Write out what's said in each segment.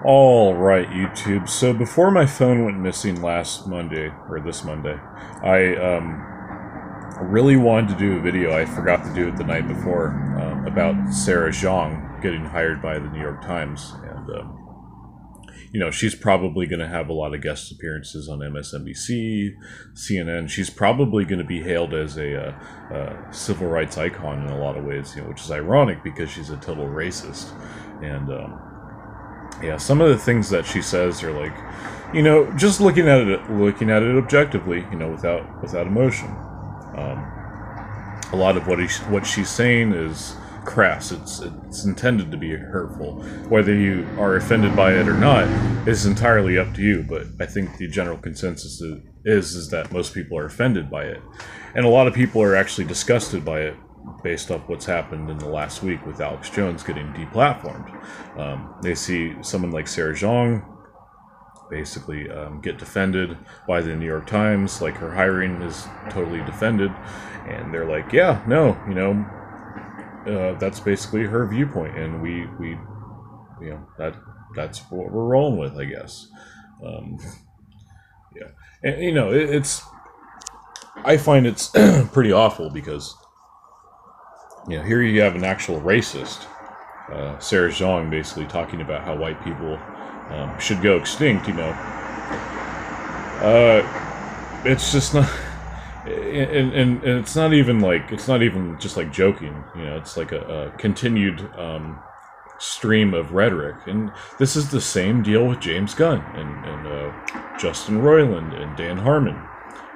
Alright, YouTube. So before my phone went missing last Monday, or this Monday, I really wanted to do a video. I forgot to do it the night before, about Sarah Jeong getting hired by the New York Times. And, you know, she's probably going to have a lot of guest appearances on MSNBC, CNN. She's probably going to be hailed as a civil rights icon in a lot of ways, you know, which is ironic because she's a total racist. And, yeah, some of the things that she says are like, you know, just looking at it objectively, you know, without emotion. A lot of what she's saying is crass. It's intended to be hurtful. Whether you are offended by it or not is entirely up to you. But I think the general consensus is that most people are offended by it, and a lot of people are actually disgusted by it, based off what's happened in the last week with Alex Jones getting deplatformed. They see someone like Sarah Jeong basically get defended by the New York Times, like her hiring is totally defended, and they're like, yeah, no, you know, that's basically her viewpoint, and we you know, that's what we're rolling with, I guess. Yeah, and you know, I find it's pretty awful because, you know, here you have an actual racist, Sarah Jeong, basically talking about how white people should go extinct. You know, it's just not, and it's not even just like joking. You know, it's like a continued stream of rhetoric, and this is the same deal with James Gunn and Justin Roiland and Dan Harmon,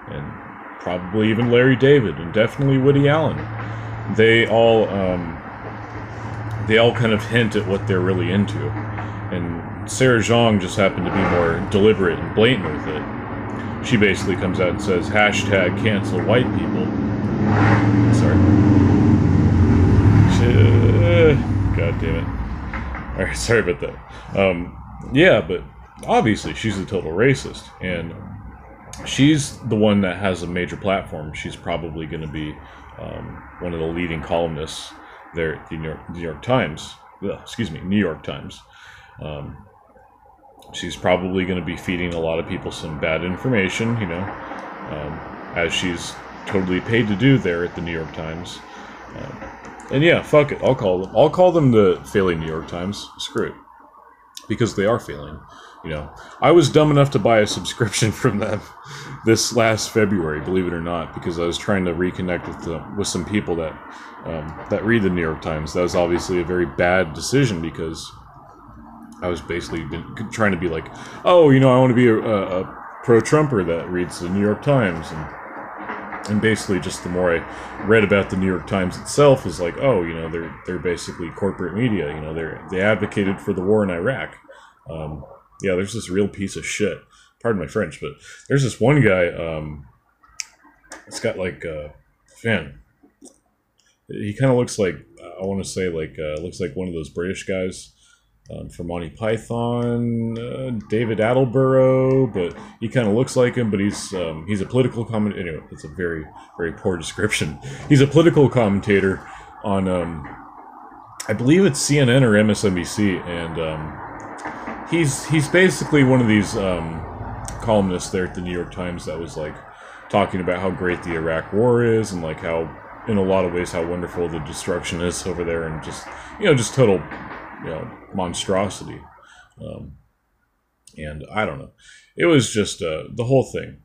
and probably even Larry David, and definitely Woody Allen. They all kind of hint at what they're really into, and Sarah Jeong just happened to be more deliberate and blatant with it. She basically comes out and says, hashtag cancel white people. Sorry. God damn it. Alright, sorry about that. Yeah, but obviously she's a total racist, and she's the one that has a major platform. She's probably going to be one of the leading columnists there at the New York Times. Excuse me, New York Times. She's probably going to be feeding a lot of people some bad information, you know, as she's totally paid to do there at the New York Times. And yeah, fuck it, I'll call them the failing New York Times. Screw it, because they are failing. You know, I was dumb enough to buy a subscription from them this last February, believe it or not, because I was trying to reconnect with some people that read the New York Times. That was obviously a very bad decision, because I was basically trying to be like, oh, you know, I want to be a pro-Trumper that reads the New York Times, and basically just the more I read about the New York Times itself is like, oh, you know, they're basically corporate media. You know, they advocated for the war in Iraq. Yeah, there's this real piece of shit. Pardon my French, but there's this one guy, it's got like, man, he kind of looks like, I want to say like, looks like one of those British guys from Monty Python, David Attenborough, but he kind of looks like him, but he's a political commentator. Anyway, it's a very, very poor description. He's a political commentator on, I believe it's CNN or MSNBC, and, He's basically one of these columnists there at the New York Times that was like talking about how great the Iraq War is, and like how, in a lot of ways, how wonderful the destruction is over there, and just, you know, just total, you know, monstrosity. And I don't know, it was just the whole thing.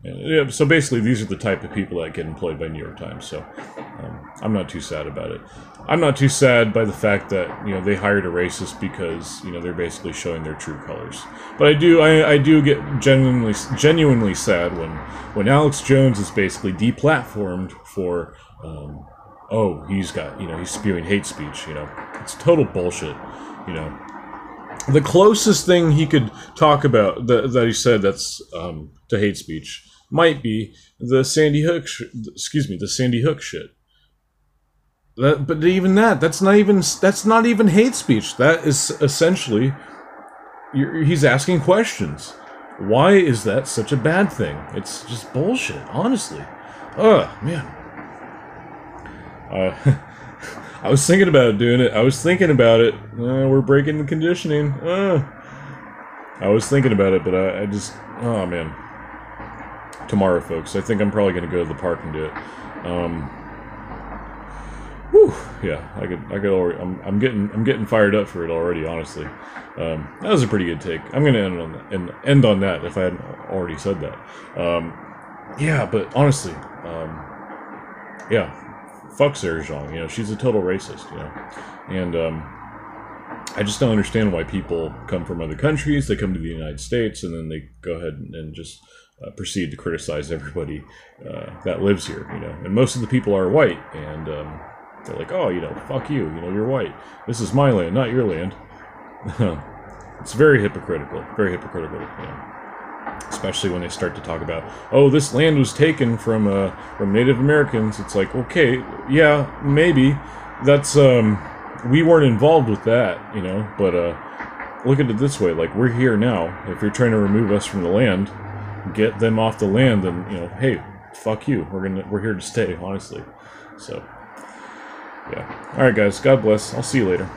Yeah, so basically, these are the type of people that get employed by New York Times. So I'm not too sad about it. I'm not too sad by the fact that, you know, they hired a racist, because, you know, they're basically showing their true colors. But I do get genuinely sad when Alex Jones is basically deplatformed for oh, he's spewing hate speech. You know, it's total bullshit. You know, the closest thing he could talk about that he said that's to hate speech might be the Sandy Hook shit. But even that's not even hate speech. That is essentially, he's asking questions. Why is that such a bad thing? It's just bullshit, honestly. Ugh, man. I was thinking about doing it. I was thinking about it. We're breaking the conditioning. I was thinking about it, but I just... Oh, man. Tomorrow, folks. I think I'm probably going to go to the park and do it. Whew, yeah, I could already... I'm getting fired up for it already, honestly. That was a pretty good take. I'm going to end on that if I hadn't already said that. Yeah, but honestly, yeah, fuck Sarah Jeong. You know, she's a total racist. You know, and I just don't understand why people come from other countries. They come to the United States and then they go ahead and just proceed to criticize everybody that lives here. You know, and most of the people are white, and they're like, oh, you know, fuck you. You know, you're white. This is my land, not your land. It's very hypocritical. Very hypocritical. You know. Especially when they start to talk about, oh, this land was taken from Native Americans. It's like, okay, yeah, maybe. That's, we weren't involved with that, you know, but, look at it this way, like, we're here now. If you're trying to remove us from the land, get them off the land, then, you know, hey, fuck you. We're here to stay, honestly. So, yeah. Alright, guys, God bless. I'll see you later.